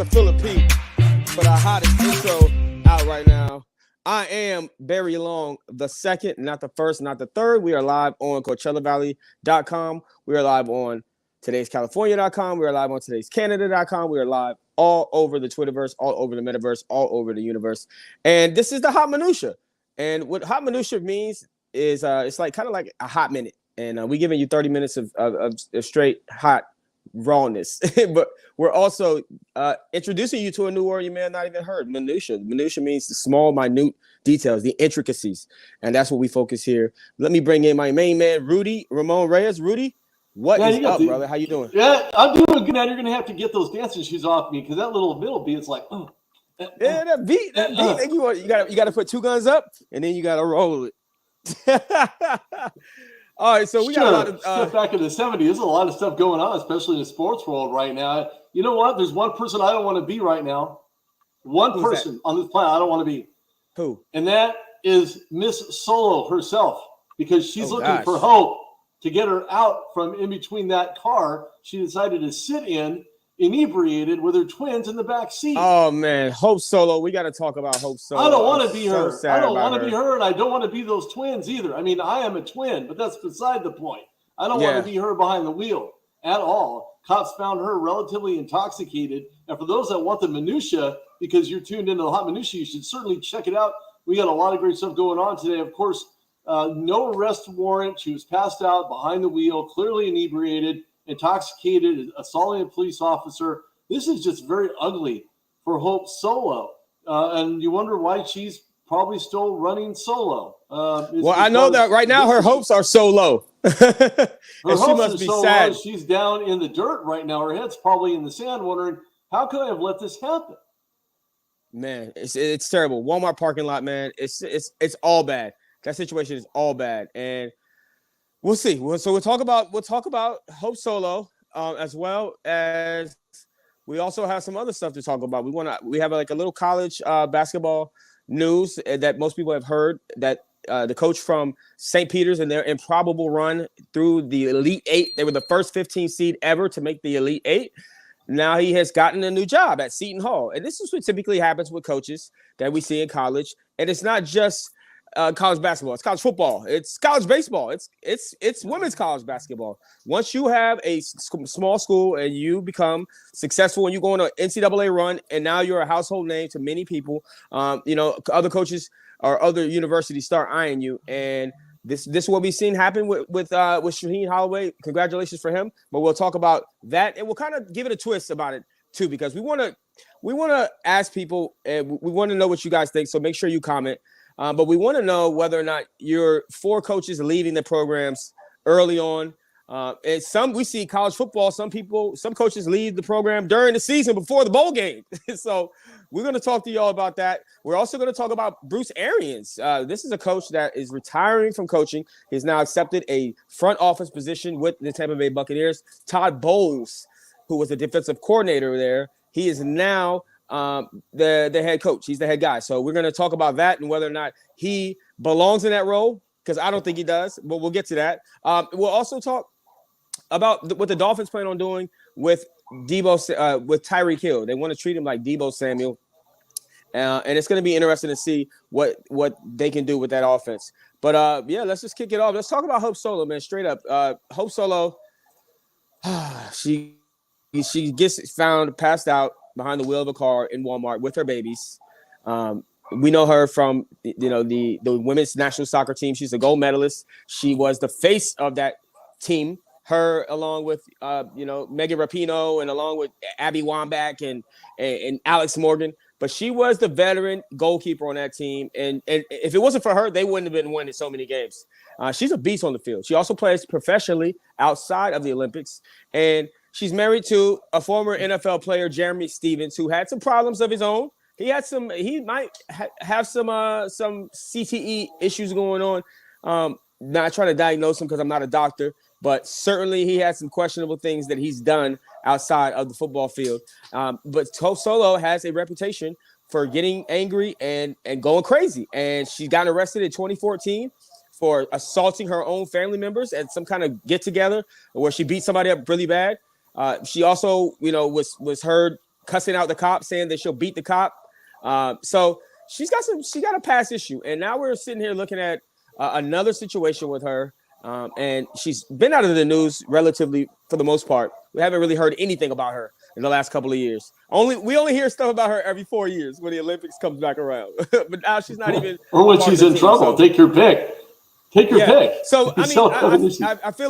to Philip for the hottest intro out right now. I am Barry Long, the second, not the first, not the third. We are live on CoachellaValley.com. We are live on today'scalifornia.com. We are live on today'scanada.com. We are live all over the Twitterverse, all over the metaverse, all over the universe. And this is the Hot Minutia. And what Hot Minutia means is it's like kind of like a hot minute. And we're giving you 30 minutes of straight hot rawness. But we're also introducing you to a new word you may have not even heard, minutia. Minutia means the small, minute details, the intricacies. And that's what we focus here. Let me bring in my main man, Rudy, Ramon Reyes. Rudy, what is up, brother? How you doing? Yeah, I'm doing good. Now you're going to have to get those dancing shoes off me because that little middle beat is like, yeah, that beat, you got to put two guns up and then you got to roll it. All right, so we got a lot of stuff back in the 70s. There's a lot of stuff going on, especially in the sports world right now. You know what? There's one person I don't want to be right now. One person on this planet I don't want to be. Who? And that is Miss Solo herself, because she's looking for hope to get her out from in between that car she decided to sit in, inebriated with her twins in the back seat. Oh man, Hope Solo. We got to talk about Hope Solo. I don't want to be her. I don't want to be her, and I don't want to be those twins either. I mean, I am a twin, but that's beside the point. I don't want to be her behind the wheel at all. Cops found her relatively intoxicated. And for those that want the minutia, because you're tuned into the Hot Minutia, you should certainly check it out. We got a lot of great stuff going on today. Of course, no arrest warrant. She was passed out behind the wheel, clearly inebriated, intoxicated, assaulting a police officer. This is just very ugly for Hope Solo. And you wonder why she's probably still running solo. Well, I know that right now her hopes are so low. Her hopes she must be so sad. Low. She's down in the dirt right now. Her head's probably in the sand wondering, how could I have let this happen? Man, it's terrible. Walmart parking lot, man. It's all bad. That situation is all bad. And we'll see. So we'll talk about Hope Solo, as well as we also have some other stuff to talk about. We have like a little college basketball news that most people have heard, that the coach from St. Peter's and their improbable run through the Elite Eight. They were the first 15 seed ever to make the Elite Eight. Now he has gotten a new job at Seton Hall. And this is what typically happens with coaches that we see in college. And it's not just college basketball. It's college football. It's college baseball. It's women's college basketball. Once you have a small school and you become successful and you go on an NCAA run, and now you're a household name to many people, other coaches or other universities start eyeing you. And this is what we've seen happen with Shaheen Holloway. Congratulations for him. But we'll talk about that, and we'll kind of give it a twist about it too, because we want to ask people, and we want to know what you guys think. So make sure you comment. But we want to know whether or not you're for coaches leaving the programs early on. And we see college football, some coaches leave the program during the season before the bowl game. So we're going to talk to y'all about that. We're also going to talk about Bruce Arians. This is a coach that is retiring from coaching. He's now accepted a front office position with the Tampa Bay Buccaneers. Todd Bowles, who was the defensive coordinator there, he is now the head coach. He's the head guy. So we're going to talk about that and whether or not he belongs in that role, because I don't think he does, but we'll get to that. We'll also talk about what the Dolphins plan on doing with with Tyreek Hill. They want to treat him like Deebo Samuel. And it's going to be interesting to see what they can do with that offense. But let's just kick it off. Let's talk about Hope Solo, man. Straight up. Hope Solo, she gets found passed out behind the wheel of a car in Walmart with her babies. We know her from the women's national soccer team. She's a gold medalist. She was the face of that team. Her, along with Megan Rapinoe, and along with Abby Wambach and Alex Morgan. But she was the veteran goalkeeper on that team. And if it wasn't for her, they wouldn't have been winning so many games. She's a beast on the field. She also plays professionally outside of the Olympics. And she's married to a former NFL player, Jeremy Stevens, who had some problems of his own. He might have some CTE issues going on. Not trying to diagnose him because I'm not a doctor, but certainly he has some questionable things that he's done outside of the football field. But Hope Solo has a reputation for getting angry and going crazy. And she got arrested in 2014 for assaulting her own family members at some kind of get together where she beat somebody up really bad. She also, was heard cussing out the cop, saying that she'll beat the cop. So she got a past issue, and now we're sitting here looking at another situation with her. And she's been out of the news relatively for the most part. We haven't really heard anything about her in the last couple of years. We only hear stuff about her every 4 years when the Olympics comes back around. But now she's not even. Or when she's in trouble, take your pick. Take your pick. So I mean, I feel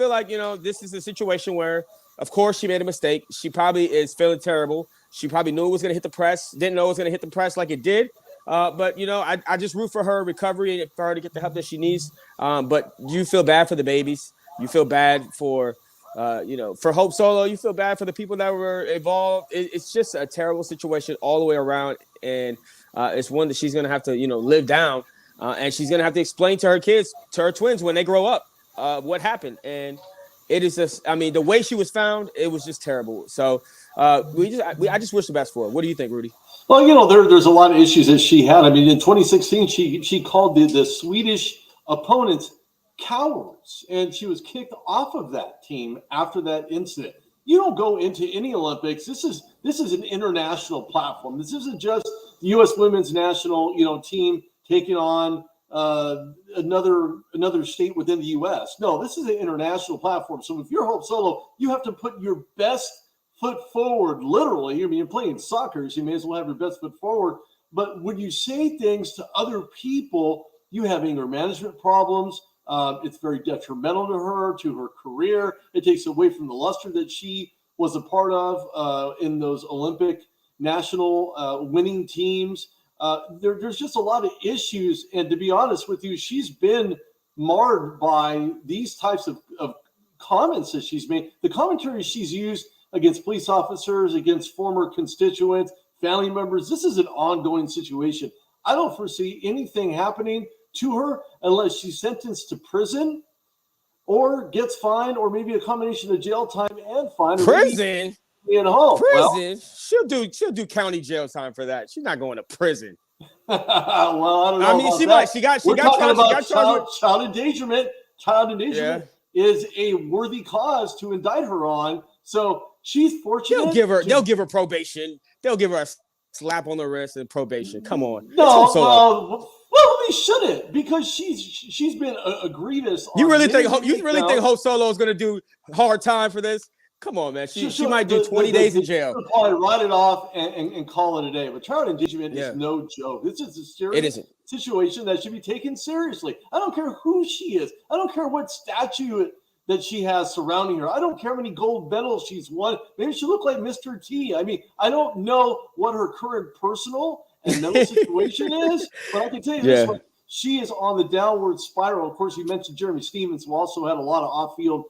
like this is a situation where, of course, she made a mistake. She probably is feeling terrible. She probably knew it was going to hit the press. Didn't know it was going to hit the press like it did. But I just root for her recovery and for her to get the help that she needs. But you feel bad for the babies. You feel bad for Hope Solo. You feel bad for the people that were involved. It's just a terrible situation all the way around, and it's one that she's gonna have to live down, and she's gonna have to explain to her kids, to her twins when they grow up, what happened. And it is just, I mean, the way she was found, it was just terrible. So I just wish the best for her. What do you think, Rudy? Well, there's a lot of issues that she had. I mean, in 2016, she called the Swedish opponents cowards, and she was kicked off of that team after that incident. You don't go into any Olympics. This is an international platform. This isn't just the U.S. women's national team taking on another state within the U.S. No, this is an international platform. So if you're Hope Solo, you have to put your best foot forward, literally. I mean, you're playing soccer, so you may as well have your best foot forward. But when you say things to other people, you have anger management problems. It's very detrimental to her career. It takes away from the luster that she was a part of in those Olympic national winning teams. There's just a lot of issues. And to be honest with you, she's been marred by these types of comments that she's made. The commentary she's used against police officers, against former constituents, family members. This is an ongoing situation. I don't foresee anything happening to her unless she's sentenced to prison or gets fined, or maybe a combination of jail time and fine. Prison? In home. Prison? Well, she'll do county jail time for that. She's not going to prison. Well, I don't know. I mean, she might. She got child endangerment. Child endangerment is a worthy cause to indict her on. So she's fortunate. They'll give her probation. They'll give her a slap on the wrist and probation. Come on. No, well, they shouldn't, because she's been a grievous. You really think Hope Solo is going to do hard time for this? Come on, man. She might do 20 days in jail. She'll probably write it off and call it a day. But child endangerment is no joke. This is a serious situation that should be taken seriously. I don't care who she is. I don't care what statue that she has surrounding her. I don't care how many gold medals she's won. Maybe she look like Mr. T. I mean, I don't know what her current personal and mental situation is, but I can tell you this one. She is on the downward spiral. Of course, you mentioned Jeremy Stevens, who also had a lot of off-field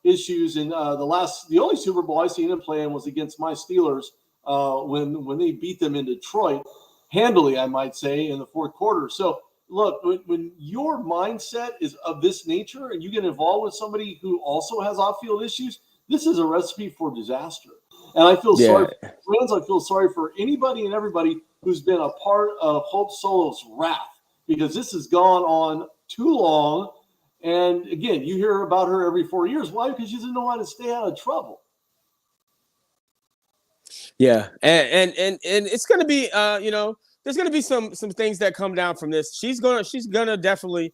issues. And the only Super Bowl I seen him play in was against my Steelers when they beat them in Detroit, handily, I might say, in the fourth quarter. So look, when your mindset is of this nature and you get involved with somebody who also has off-field issues, this is a recipe for disaster. And I feel sorry for friends. I feel sorry for anybody and everybody who's been a part of Hope Solo's wrath, because this has gone on too long. And again, you hear about her every 4 years. Why? Because she doesn't know how to stay out of trouble. Yeah, and it's going to be, there's going to be some things that come down from this. She's gonna definitely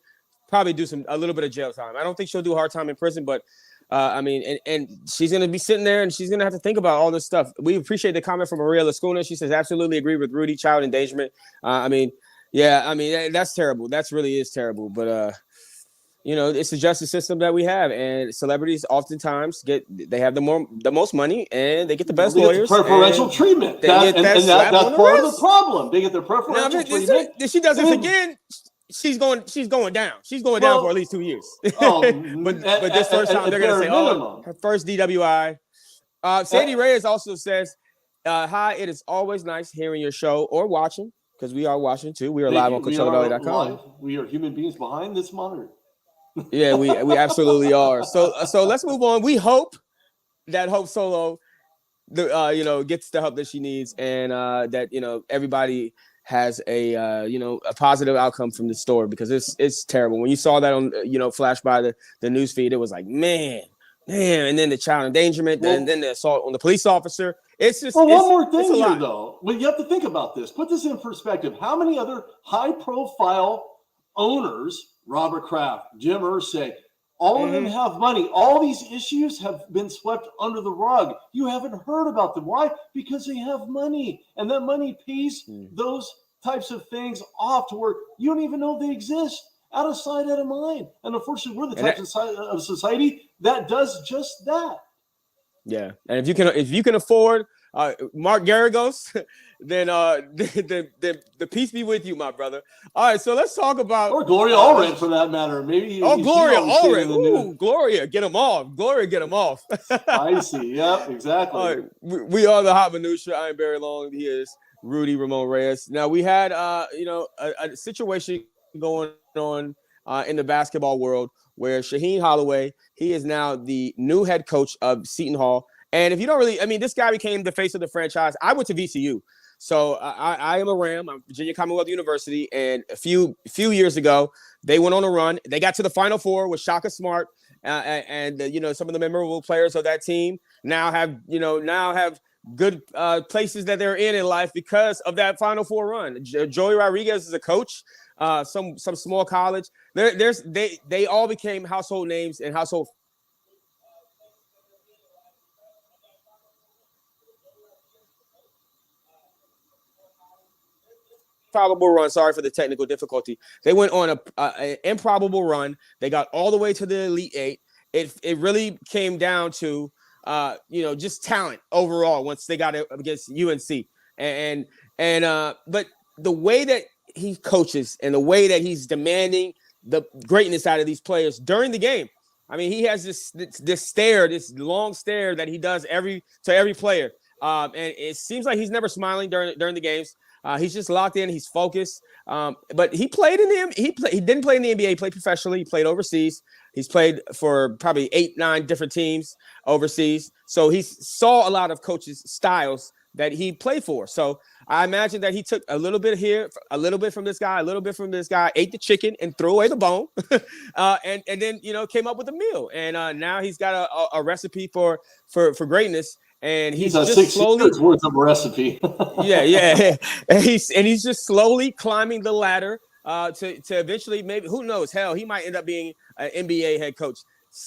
probably do a little bit of jail time. I don't think she'll do hard time in prison, but I mean, and she's going to be sitting there and she's going to have to think about all this stuff. We appreciate the comment from Maria Lascuna. She says, absolutely agree with Rudy, child endangerment. That's terrible. That really is terrible. But, it's the justice system that we have, and celebrities oftentimes they have the most money and they get the best lawyers. Preferential treatment. That's part of the problem. They get their preferential treatment. If she does this again, she's going down. She's going down for at least 2 years. but this first time they're going to say, her first DWI. Sandy Reyes also says, hi, it is always nice hearing your show or watching, because we are watching too. We are live on CoachellaValley.com. We are human beings behind this monitor. Yeah, we absolutely are. So let's move on. We hope that Hope Solo, gets the help that she needs, and that everybody has a positive outcome from the story, because it's terrible. When you saw that on flash by the news feed, it was like man, and then the child endangerment, and then the assault on the police officer. It's just one more thing here, lot. Though. Well, you have to think about this. Put this in perspective. How many other high-profile owners, Robert Kraft, Jim Irsay, all of them have money. All these issues have been swept under the rug. You haven't heard about them. Why? Because they have money, and that money pays those types of things off to where you don't even know they exist. Out of sight, out of mind. And unfortunately, we're the type of society that does just that. Yeah, and if you can afford Mark Garagos, then the peace be with you, my brother. All right, so let's talk about Gloria Allred for that matter. Maybe Gloria Allred. Ooh, Gloria, get him off. Gloria, get him off. I see. Yep, exactly. All right, we are the Hot Minutia. I am Barry Long. He is Rudy Ramon Reyes. Now we had a situation going on in the basketball world where Shaheen Holloway, he is now the new head coach of Seton Hall. And if you don't really, this guy became the face of the franchise. I went to VCU. So I am a Ram. I'm Virginia Commonwealth University. And a few years ago, they went on a run. They got to the Final Four with Shaka Smart and some of the memorable players of that team now have good places that they're in life because of that Final Four run. Joey Rodriguez is a coach. Some small college. They all became household names and household improbable run. Sorry for the technical difficulty. They went on an improbable run. They got all the way to the Elite Eight. It really came down to just talent overall once they got it against UNC. But the way that he coaches and the way that he's demanding the greatness out of these players during the game. He has this long stare that he does to every player. And it seems like he's never smiling during the games. He's just locked in. He's focused. But he played he didn't play in the NBA. He played professionally. He played overseas. He's played for probably 8-9 different teams overseas. So he saw a lot of coaches' styles that he played for. So I imagine that he took a little bit here, a little bit from this guy, a little bit from this guy, ate the chicken and threw away the bone, and then came up with a meal. And now he's got a recipe for greatness. And he's just slowly worth of a recipe. yeah. And he's just slowly climbing the ladder to eventually, maybe, who knows? Hell, he might end up being an NBA head coach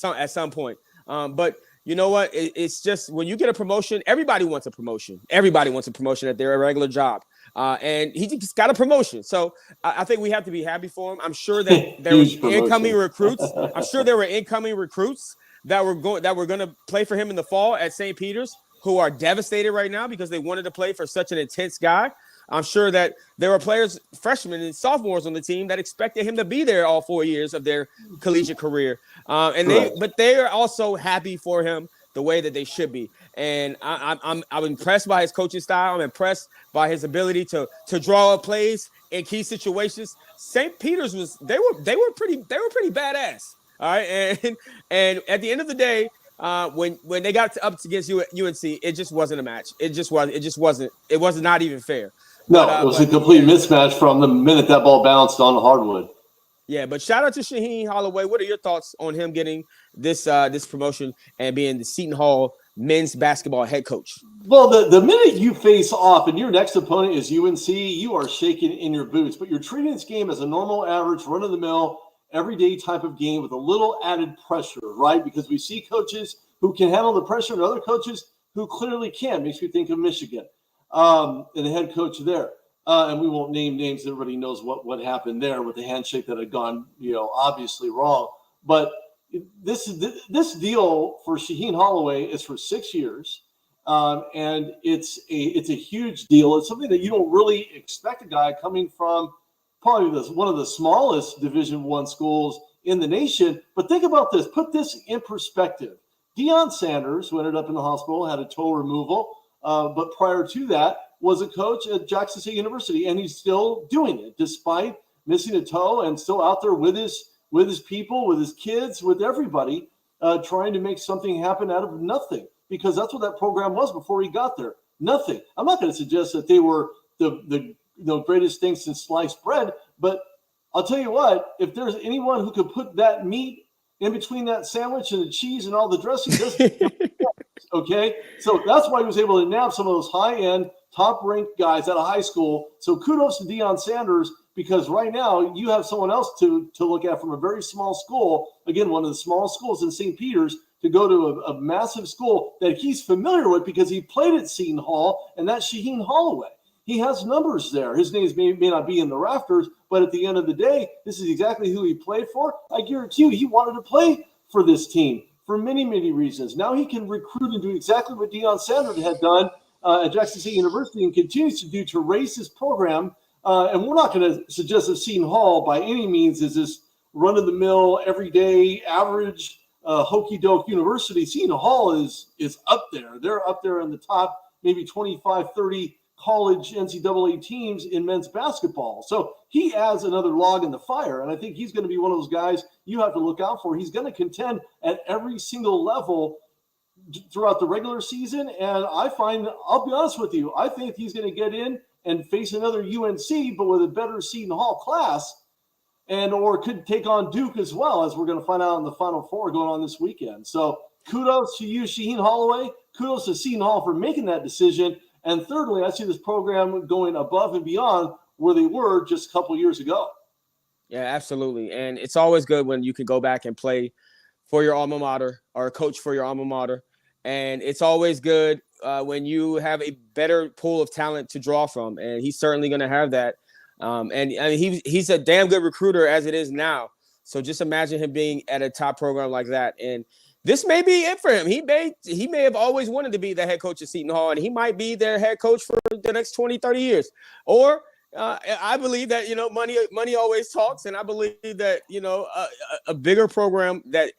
at some point. But you know what? It's just when you get a promotion, everybody wants a promotion. Everybody wants a promotion at their regular job. And he just got a promotion. So I think we have to be happy for him. I'm sure that there was incoming recruits. I'm sure there were incoming recruits that were going to play for him in the fall at St. Peter's who are devastated right now because they wanted to play for such an intense guy. I'm sure that there were players, freshmen and sophomores on the team that expected him to be there all 4 years of their collegiate career. But they are also happy for him the way that they should be. And I'm impressed by his coaching style. I'm impressed by his ability to draw up plays in key situations. St. Peter's they were pretty badass. All right. And at the end of the day, when they got up against UNC, it just wasn't a match. It was not even fair. No, it was a complete mismatch from the minute that ball bounced on the hardwood. Yeah, but shout out to Shaheen Holloway. What are your thoughts on him getting this promotion and being the Seton Hall men's basketball head coach? Well, the minute you face off and your next opponent is UNC, you are shaking in your boots. But you're treating this game as a normal, average, run-of-the-mill, everyday type of game with a little added pressure, right? Because we see coaches who can handle the pressure and other coaches who clearly can. Makes me think of Michigan and the head coach there. And we won't name names. Everybody knows what happened there with the handshake that had gone, obviously wrong. But this deal for Shaheen Holloway is for 6 years. And it's a huge deal. It's something that you don't really expect a guy coming from probably one of the smallest Division I schools in the nation. But think about this. Put this in perspective. Deion Sanders, who ended up in the hospital, had a toe removal. But prior to that, was a coach at Jackson State University, and he's still doing it despite missing a toe and still out there with his people, with his kids, with everybody, trying to make something happen out of nothing, because that's what that program was before he got there. Nothing. I'm not going to suggest that they were the greatest thing since sliced bread, but I'll tell you what, if there's anyone who could put that meat in between that sandwich and the cheese and all the dressing, Okay, so that's why he was able to nab some of those high-end, top-ranked guys out of high school. So kudos to Deion Sanders, because right now you have someone else to look at from a very small school. Again, one of the smallest schools in St. Peter's, to go to a massive school that he's familiar with because he played at Seton Hall, and that's Shaheen Holloway. He has numbers there. His names may not be in the rafters, but at the end of the day, this is exactly who he played for. I guarantee you he wanted to play for this team for many, many reasons. Now he can recruit and do exactly what Deion Sanders had done at Jackson State University and continues to do to raise his program. And we're not going to suggest that Seton Hall by any means is this run-of-the-mill, everyday, average, hokey-doke university. Seton Hall is up there. They're up there in the top maybe 25, 30 college NCAA teams in men's basketball. So he adds another log in the fire, and I think he's going to be one of those guys you have to look out for. He's going to contend at every single level throughout the regular season, and I'll be honest with you, I think he's going to get in and face another UNC, but with a better Seton Hall class, or could take on Duke as well, as we're going to find out in the Final Four going on this weekend. So kudos to you, Shaheen Holloway. Kudos to Seton Hall for making that decision. And thirdly, I see this program going above and beyond where they were just a couple of years ago. Yeah, absolutely. And it's always good when you can go back and play for your alma mater or coach for your alma mater. And it's always good when you have a better pool of talent to draw from. And he's certainly going to have that. And I mean, he's a damn good recruiter as it is now. So just imagine him being at a top program like that. And this may be it for him. He may have always wanted to be the head coach at Seton Hall, and he might be their head coach for the next 20, 30 years. Or I believe that, money always talks, and I believe that, a bigger program that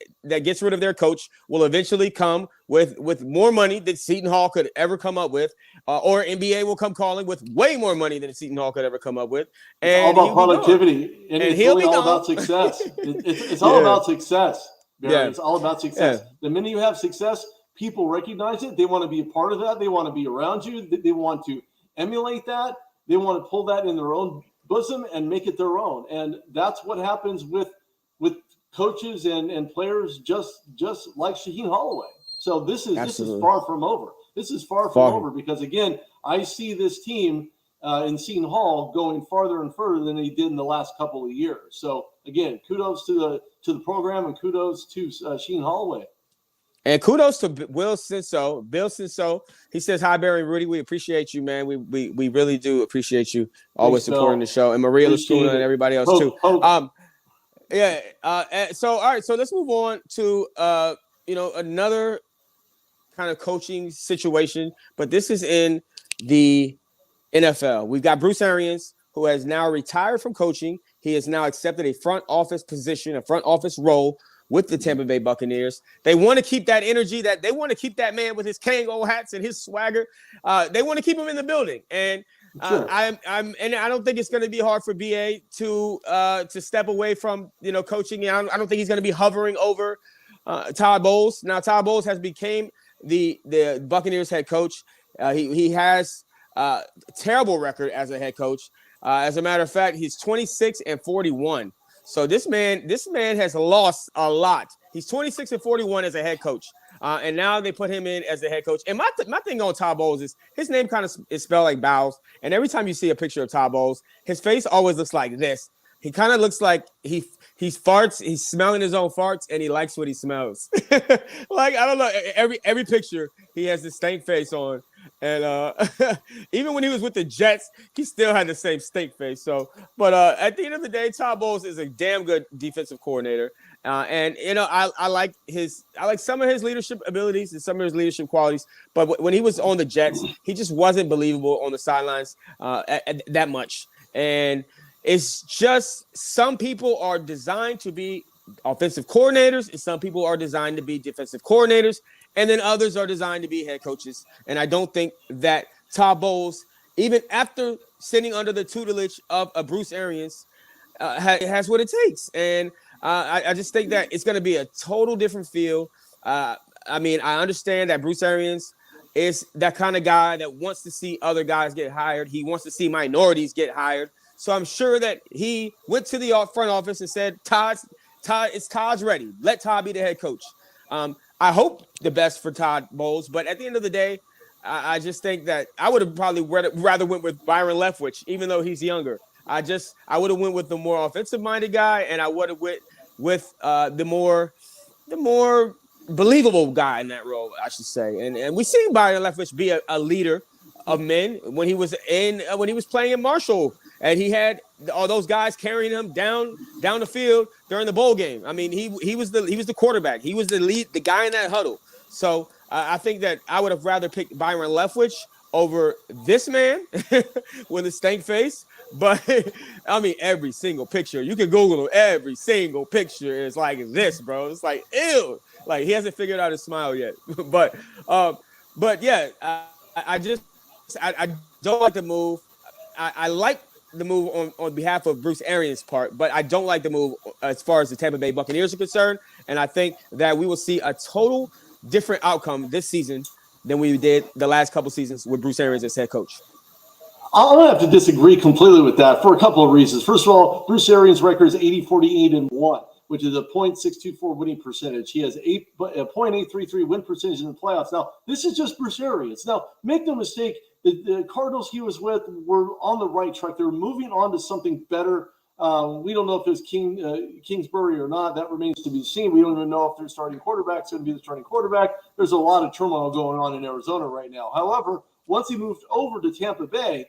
gets rid of their coach will eventually come with more money than Seton Hall could ever come up with, or NBA will come calling with way more money than Seton Hall could ever come up with. And it's all about productivity, and it's really all about success. It's all about success. Barry. Yeah. It's all about success. Yeah. The minute you have success, people recognize it. They want to be a part of that. They want to be around you. They want to emulate that. They want to pull that in their own bosom and make it their own. And that's what happens with coaches and players just like Shaheen Holloway. So this is far from over. This is far from over because, again, I see this team in Seton Hall going farther and further than they did in the last couple of years. So, again, kudos to the program and kudos to Shaheen Holloway. And kudos to Bill Sinso. He says, hi, Barry and Rudy. We appreciate you, man. We really do appreciate you always supporting the show. And Maria Lacuna and everybody else, too. So, all right. So let's move on to, another kind of coaching situation. But this is in the NFL. We've got Bruce Arians, who has now retired from coaching. He has now accepted a front office position, a front office role with the Tampa Bay Buccaneers. They want to keep that energy, they want to keep that man with his Kango hats and his swagger. They want to keep him in the building. And and I don't think it's going to be hard for BA to step away from, coaching. I don't think he's going to be hovering over Todd Bowles. Now, Todd Bowles has became the Buccaneers head coach. He has a terrible record as a head coach. As a matter of fact, he's 26-41. So this man has lost a lot. He's 26-41 as a head coach. And now they put him in as the head coach. And my thing on Todd Bowles is his name kind of is spelled like Bowles. And every time you see a picture of Todd Bowles, his face always looks like this. He kind of looks like he farts. He's smelling his own farts, and he likes what he smells. Like, I don't know. Every picture, he has this stank face on. And even when he was with the Jets, he still had the same steak face. So, but at the end of the day, Todd Bowles is a damn good defensive coordinator. And I like some of his leadership abilities and some of his leadership qualities. But when he was on the Jets, he just wasn't believable on the sidelines that much. And it's just some people are designed to be offensive coordinators, and some people are designed to be defensive coordinators. And then others are designed to be head coaches. And I don't think that Todd Bowles, even after sitting under the tutelage of a Bruce Arians, has what it takes. And I just think that it's going to be a total different feel. I understand that Bruce Arians is that kind of guy that wants to see other guys get hired. He wants to see minorities get hired. So I'm sure that he went to the front office and said, Todd's ready. Let Todd be the head coach. I hope the best for Todd Bowles, but at the end of the day, I just think that I would have probably rather went with Byron Leftwich, even though he's younger. I would have went with the more offensive minded guy, and I would have went with the more believable guy in that role, I should say. And we seen Byron Leftwich be a leader of men when he was playing in Marshall, and he had all those guys carrying him down the field during the bowl game. I mean, he was the quarterback. He was the lead, the guy in that huddle. So I think that I would have rather picked Byron Leftwich over this man with a stank face. But I mean, every single picture, you can Google him. Every single picture is like this, bro. It's like, ew. Like, he hasn't figured out his smile yet. but yeah, I don't like the move. I like the move on behalf of Bruce Arians' part, but I don't like the move as far as the Tampa Bay Buccaneers are concerned. And I think that we will see a total different outcome this season than we did the last couple seasons with Bruce Arians as head coach. I'm going to have to disagree completely with that for a couple of reasons. First of all, Bruce Arians' record is 80-48-1, which is a .624 winning percentage. He has a .833 win percentage in the playoffs. Now, this is just Bruce Arians. Now, make no mistake, the Cardinals he was with were on the right track. They were moving on to something better. We don't know if it's Kingsbury or not. That remains to be seen. We don't even know if their starting quarterback's going to be the starting quarterback. There's a lot of turmoil going on in Arizona right now. However, once he moved over to Tampa Bay,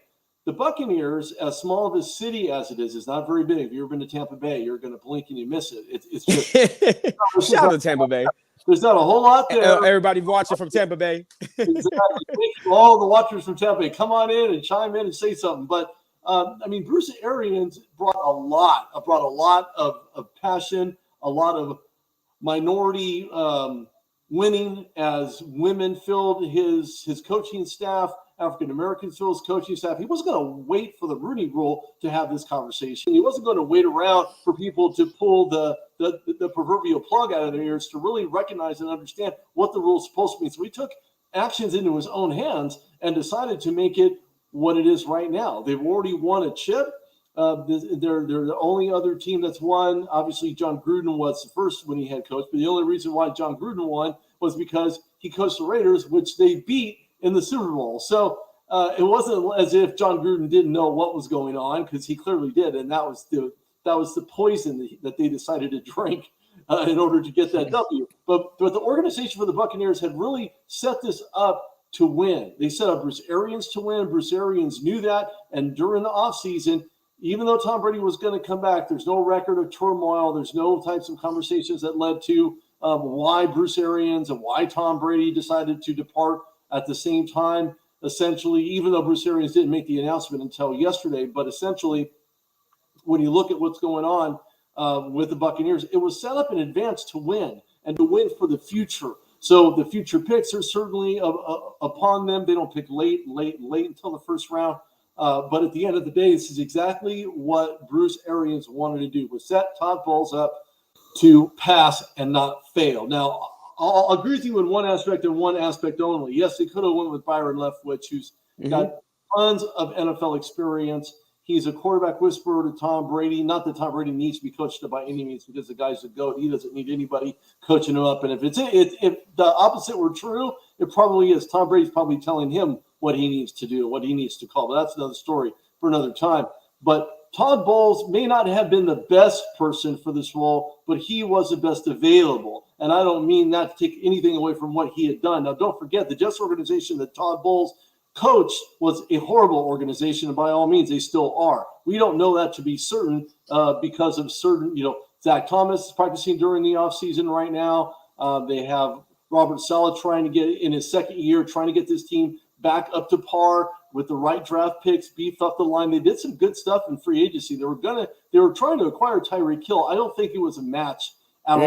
the Buccaneers, as small of a city as it is not very big. If you've ever been to Tampa Bay, you're going to blink and you miss it. It's just shout out to Tampa Bay. There's not a whole lot there. Everybody watching from Tampa Bay. Exactly. Thank you, all the watchers from Tampa Bay. Come on in and chime in and say something. But I mean, Bruce Arians brought a lot of passion, a lot of minority winning as women filled his coaching staff. African Americans filled his coaching staff. He wasn't going to wait for the Rudy rule to have this conversation. He wasn't going to wait around for people to pull the proverbial plug out of their ears to really recognize and understand what the rule is supposed to be. So he took actions into his own hands and decided to make it what it is right now. They've already won a chip. They're the only other team that's won. Obviously, John Gruden was the first when he head coach, but the only reason why John Gruden won was because he coached the Raiders, which they beat in the Super Bowl. So it wasn't as if John Gruden didn't know what was going on, because he clearly did, and that was the poison that they decided to drink in order to get that W. But the organization for the Buccaneers had really set this up to win. They set up Bruce Arians to win. Bruce Arians knew that, and during the offseason, even though Tom Brady was going to come back, there's no record of turmoil. There's no types of conversations that led to why Bruce Arians and why Tom Brady decided to depart at the same time, essentially, even though Bruce Arians didn't make the announcement until yesterday. But essentially, when you look at what's going on with the Buccaneers, it was set up in advance to win and to win for the future. So the future picks are certainly upon them. They don't pick late until the first round. But at the end of the day, this is exactly what Bruce Arians wanted to do, was set Todd Bowles up to pass and not fail. Now, I'll agree with you in one aspect and one aspect only. Yes, they could have went with Byron Leftwich, who's got tons of NFL experience. He's a quarterback whisperer to Tom Brady. Not that Tom Brady needs to be coached by any means, because the guy's a GOAT. He doesn't need anybody coaching him up. And if the opposite were true, it probably is. Tom Brady's probably telling him what he needs to do, what he needs to call. But that's another story for another time. But Todd Bowles may not have been the best person for this role, but he was the best available. And I don't mean that to take anything away from what he had done. Now, don't forget, the Jets organization that Todd Bowles coached was a horrible organization, and by all means, they still are. We don't know that to be certain because of certain, Zach Thomas is practicing during the offseason right now. They have Robert Saleh trying to get in his second year, trying to get this team back up to par with the right draft picks, beefed up the line. They did some good stuff in free agency. They were trying to acquire Tyreek Hill. I don't think it was a match at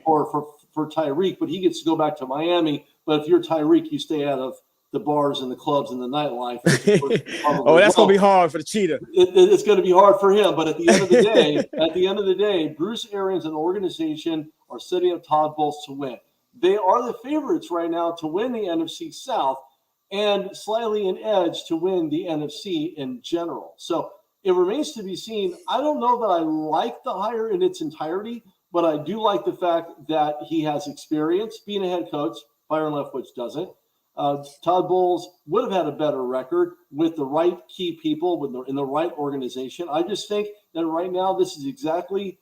all for Tyreek, but he gets to go back to Miami. But if you're Tyreek, you stay out of the bars and the clubs and the nightlife. That's going to be hard for the cheetah. It's going to be hard for him. But at the end of the day, Bruce Arians and the organization are setting up Todd Bowles to win. They are the favorites right now to win the NFC South, and slightly an edge to win the NFC in general. So it remains to be seen. I don't know that I like the hire in its entirety, but I do like the fact that he has experience being a head coach. Byron Leftwich doesn't. Todd Bowles would have had a better record with the right key people in the right organization. I just think that right now this is exactly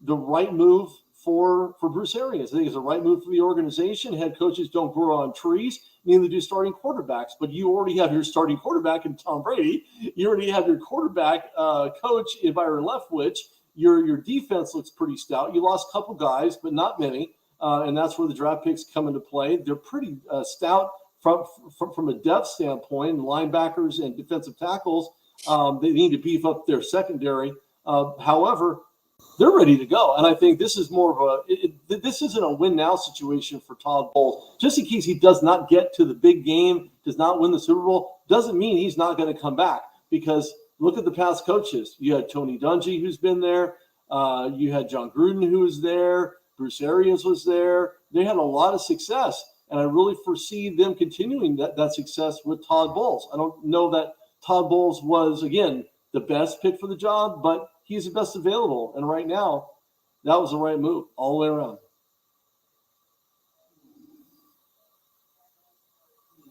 the right move for Bruce Arians. I think it's the right move for the organization. Head coaches don't grow on trees, neither do starting quarterbacks. But you already have your starting quarterback in Tom Brady. You already have your quarterback coach in Byron Leftwich. Your defense looks pretty stout. You lost a couple guys, but not many, and that's where the draft picks come into play. They're pretty stout from a depth standpoint. Linebackers and defensive tackles, they need to beef up their secondary. However, they're ready to go. And I think this is more of this isn't a win now situation for Todd Bowles. Just in case he does not get to the big game, does not win the Super Bowl, doesn't mean he's not going to come back. Because look at the past coaches. You had Tony Dungy, who's been there. You had John Gruden, who was there. Bruce Arians was there. They had a lot of success. And I really foresee them continuing that success with Todd Bowles. I don't know that Todd Bowles was, again, the best pick for the job, but he's the best available. And right now, that was the right move all the way around.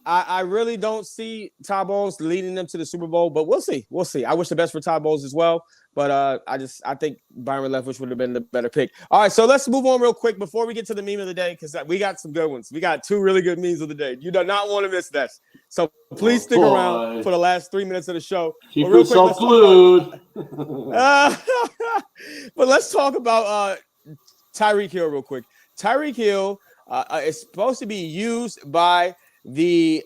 I really don't see Todd Bowles leading them to the Super Bowl, but we'll see. We'll see. I wish the best for Todd Bowles as well, but I think Byron Leftwich would have been the better pick. All right, so let's move on real quick before we get to the meme of the day, because we got some good ones. We got 2 really good memes of the day. You do not want to miss this. So please stick around for the last 3 minutes of the show. Keep yourself glued. But let's talk about Tyreek Hill real quick. Tyreek Hill is supposed to be used by the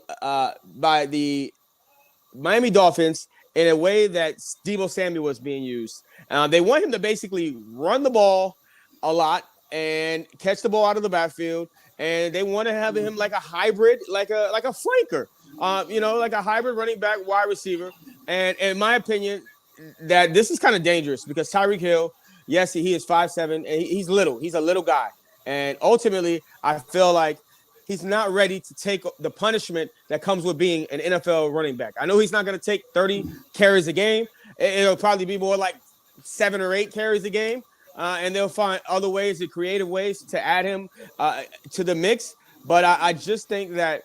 Miami Dolphins in a way that Deebo Samuel was being used. They want him to basically run the ball a lot and catch the ball out of the backfield, and they want to have him like a hybrid, like a flanker, like a hybrid running back, wide receiver. And in my opinion, that this is kind of dangerous because Tyreek Hill, yes, he is 5'7", and he's little. He's a little guy, and ultimately, I feel like he's not ready to take the punishment that comes with being an NFL running back. I know he's not going to take 30 carries a game. It'll probably be more like 7 or 8 carries a game, and they'll find other ways, creative ways to add him to the mix. But I just think that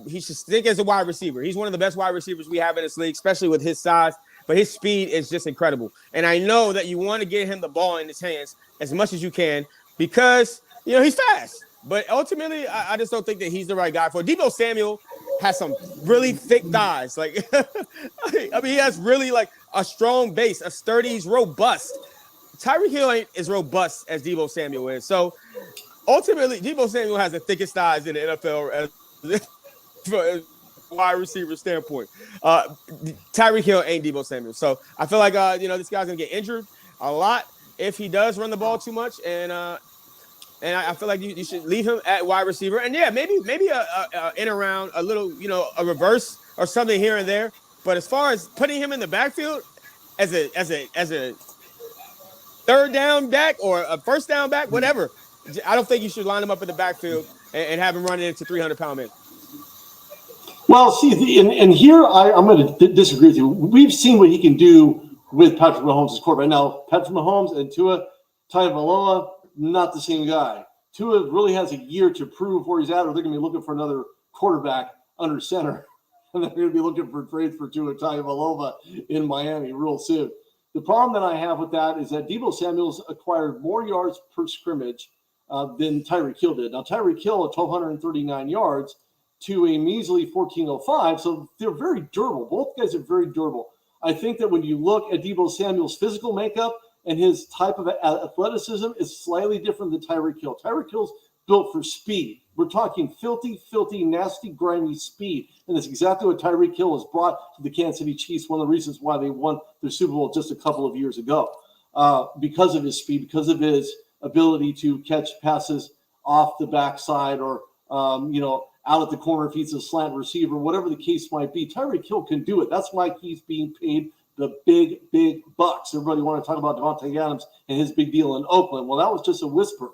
he should stick as a wide receiver. He's one of the best wide receivers we have in this league, especially with his size. But his speed is just incredible. And I know that you want to get him the ball in his hands as much as you can because, he's fast. But ultimately, I just don't think that he's the right guy for it. Deebo Samuel has some really thick thighs. Like, I mean, he has really like a strong base, a sturdy, he's robust. Tyreek Hill ain't as robust as Deebo Samuel is. So ultimately, Deebo Samuel has the thickest thighs in the NFL from a wide receiver standpoint. Tyreek Hill ain't Deebo Samuel. So I feel like, this guy's going to get injured a lot if he does run the ball too much. And I feel like you should leave him at wide receiver. And, yeah, maybe a in around, a little, a reverse or something here and there. But as far as putting him in the backfield as a third down back or a first down back, whatever, I don't think you should line him up in the backfield and have him running into 300-pound men. Well, see, and here I'm going to disagree with you. We've seen what he can do with Patrick Mahomes as quarterback. Now, Patrick Mahomes and Tua Tagovailoa, not the same guy. Tua really has a year to prove where he's at, or they're going to be looking for another quarterback under center. And they're going to be looking for trades for Tua Tagovailoa in Miami real soon. The problem that I have with that is that Deebo Samuel's acquired more yards per scrimmage than Tyreek Hill did. Now, Tyreek Hill at 1,239 yards to a measly 1,405, so they're very durable. Both guys are very durable. I think that when you look at Deebo Samuel's physical makeup and his type of athleticism is slightly different than Tyreek Hill. Tyreek Hill's built for speed. We're talking filthy, nasty, grimy speed. And that's exactly what Tyreek Hill has brought to the Kansas City Chiefs, one of the reasons why they won the Super Bowl just a couple of years ago. Because of his speed, because of his ability to catch passes off the backside or, out at the corner if he's a slant receiver, whatever the case might be. Tyreek Hill can do it. That's why he's being paid the big bucks. Everybody want to talk about Devontae Adams and his big deal in Oakland. Well, that was just a whisper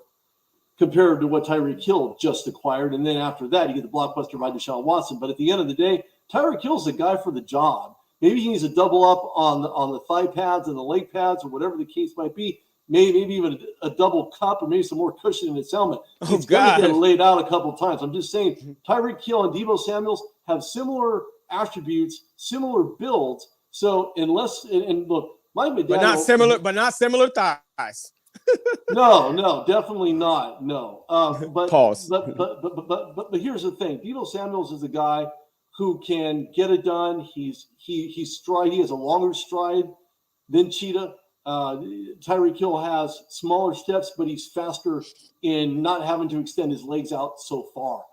compared to what Tyreek Hill just acquired. And then after that, you get the blockbuster by Deshaun Watson. But at the end of the day, Tyreek Hill's the guy for the job. Maybe he needs to double up on the thigh pads and the leg pads or whatever the case might be. maybe even a double cup or maybe some more cushion in his helmet. He's going to get laid out a couple times. I'm just saying Tyreek Hill and Deebo Samuels have similar attributes, similar builds. So unless and look, Mike McDaniel, but not similar thighs. No, definitely not. No. But Pause. But here's the thing. Deebo Samuels is a guy who can get it done. He has a longer stride than Cheetah. Tyreek Hill has smaller steps, but he's faster in not having to extend his legs out so far.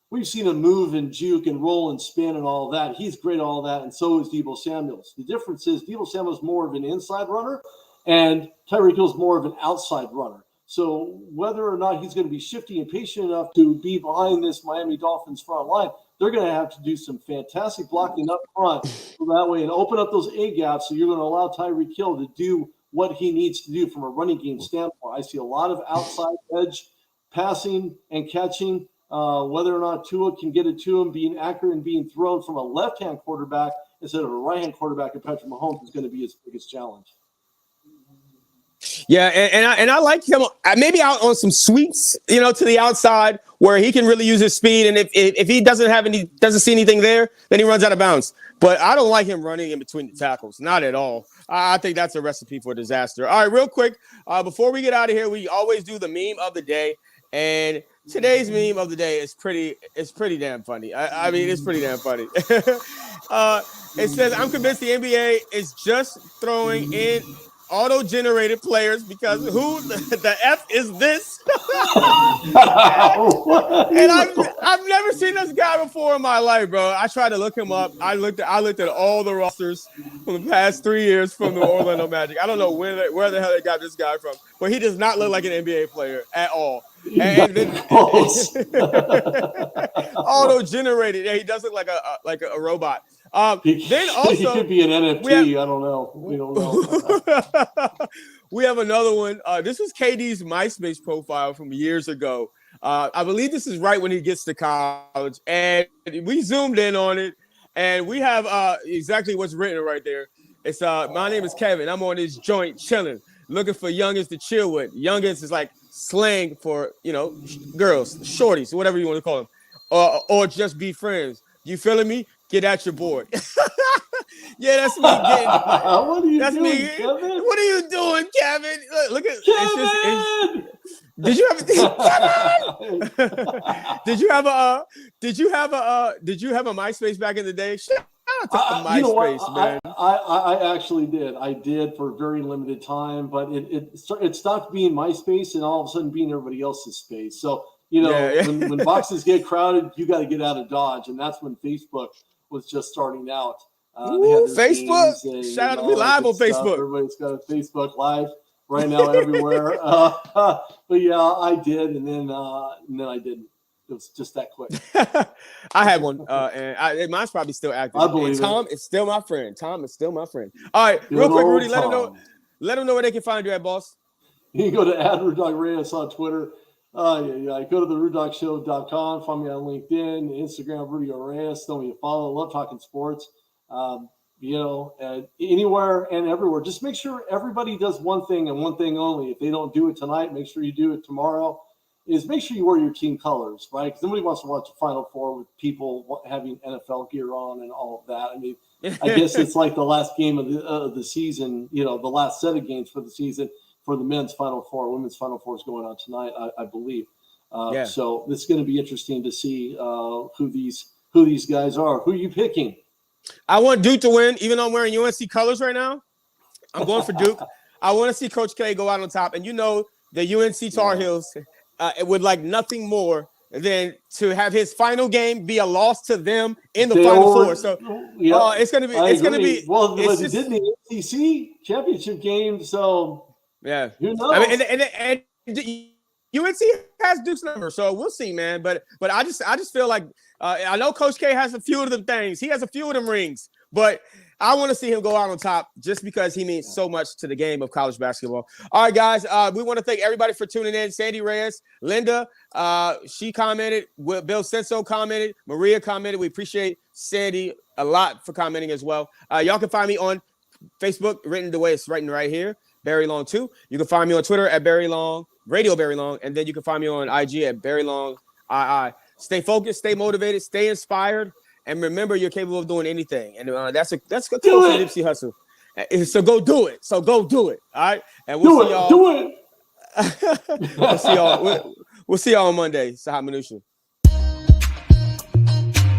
We've seen him move and juke and roll and spin and all that. He's great at all that, and so is Deebo Samuels. The difference is Deebo Samuels is more of an inside runner, and Tyreek Hill is more of an outside runner. So whether or not he's going to be shifty and patient enough to be behind this Miami Dolphins front line, they're going to have to do some fantastic blocking up front so that way and open up those A gaps. So you're going to allow Tyreek Hill to do what he needs to do from a running game standpoint. I see a lot of outside edge passing and catching. Whether or not Tua can get it to him, being accurate and being thrown from a left-hand quarterback instead of a right-hand quarterback and Patrick Mahomes is going to be his biggest challenge. Yeah, and I like him maybe out on some sweeps, to the outside where he can really use his speed. And if he doesn't see anything there, then he runs out of bounds. But I don't like him running in between the tackles, not at all. I think that's a recipe for disaster. All right, real quick, before we get out of here, we always do the meme of the day, and today's meme of the day is pretty damn funny. I mean, it's pretty damn funny. It says, "I'm convinced the NBA is just throwing in auto-generated players because who the F is this?" And I've never seen this guy before in my life, bro. I tried to look him up. I looked at all the rosters from the past 3 years from the Orlando Magic. I don't know where the hell they got this guy from, but he does not look like an NBA player at all. And then auto-generated. Yeah, he does look like a robot. Then also he could be an NFT. I don't know. We don't know. We have another one. This was KD's MySpace profile from years ago. I believe this is right when he gets to college, and we zoomed in on it, and we have exactly what's written right there. It's my name is Kevin. I'm on this joint chilling, looking for youngins to chill with. Youngins is like slang for girls, shorties, whatever you want to call them, or just be friends. You feeling me? Get at your board. Yeah, that's me. What are you doing, Kevin? What are you doing, Kevin? Look at Kevin! Did you have a MySpace back in the day? Shout out to MySpace, man. I actually did. I did for a very limited time, but it stopped being MySpace and all of a sudden being everybody else's space. So when boxes get crowded, you got to get out of Dodge, and that's when Facebook was just starting out. Facebook. Shout out to me live on Facebook. Everybody's got a Facebook Live right now everywhere. But yeah, I did, and then I didn't. It was just that quick. I had one, and mine's probably still active. I believe Tom is still my friend. Tom is still my friend. All right, real quick, Rudy, let them know where they can find you at, boss. You can go to @Reyes on Twitter. Go to the RuddockShow.com. Find me on LinkedIn, Instagram, Rudy Reyes. Tell me to follow. I love talking sports. Anywhere and everywhere. Just make sure everybody does one thing and one thing only. If they don't do it tonight, make sure you do it tomorrow. Is make sure you wear your team colors, right? Because nobody wants to watch the Final Four with people having NFL gear on and all of that. I mean, I guess it's like the last game of the season. The last set of games for the season. For the men's Final Four, women's Final Four is going on tonight, I believe. So this is going to be interesting to see who these guys are. Who are you picking? I want Duke to win, even though I'm wearing UNC colors right now. I'm going for Duke. I want to see Coach K go out on top, and the UNC Tar Heels would like nothing more than to have his final game be a loss to them in the Final Four. So it's going to be. Well, it did the ACC championship game, so. Yeah, who knows? I mean, and UNC has Duke's number, so we'll see, man. But I just feel like I know Coach K has a few of them things. He has a few of them rings, but I want to see him go out on top just because he means so much to the game of college basketball. All right, guys, we want to thank everybody for tuning in. Sandy Reyes, Linda, she commented. Bill Senso commented. Maria commented. We appreciate Sandy a lot for commenting as well. Y'all can find me on Facebook, written the way it's written right here. Barry Long 2. You can find me on Twitter at Barry Long, Radio Barry Long, and then you can find me on IG at Barry Long II. Stay focused, stay motivated, stay inspired, and remember you're capable of doing anything. And that's a quote from Nipsey Hussle. So go do it. So go do it. All right. And we'll see y'all. Do it. We'll see y'all on Monday. It's Hot Minutia.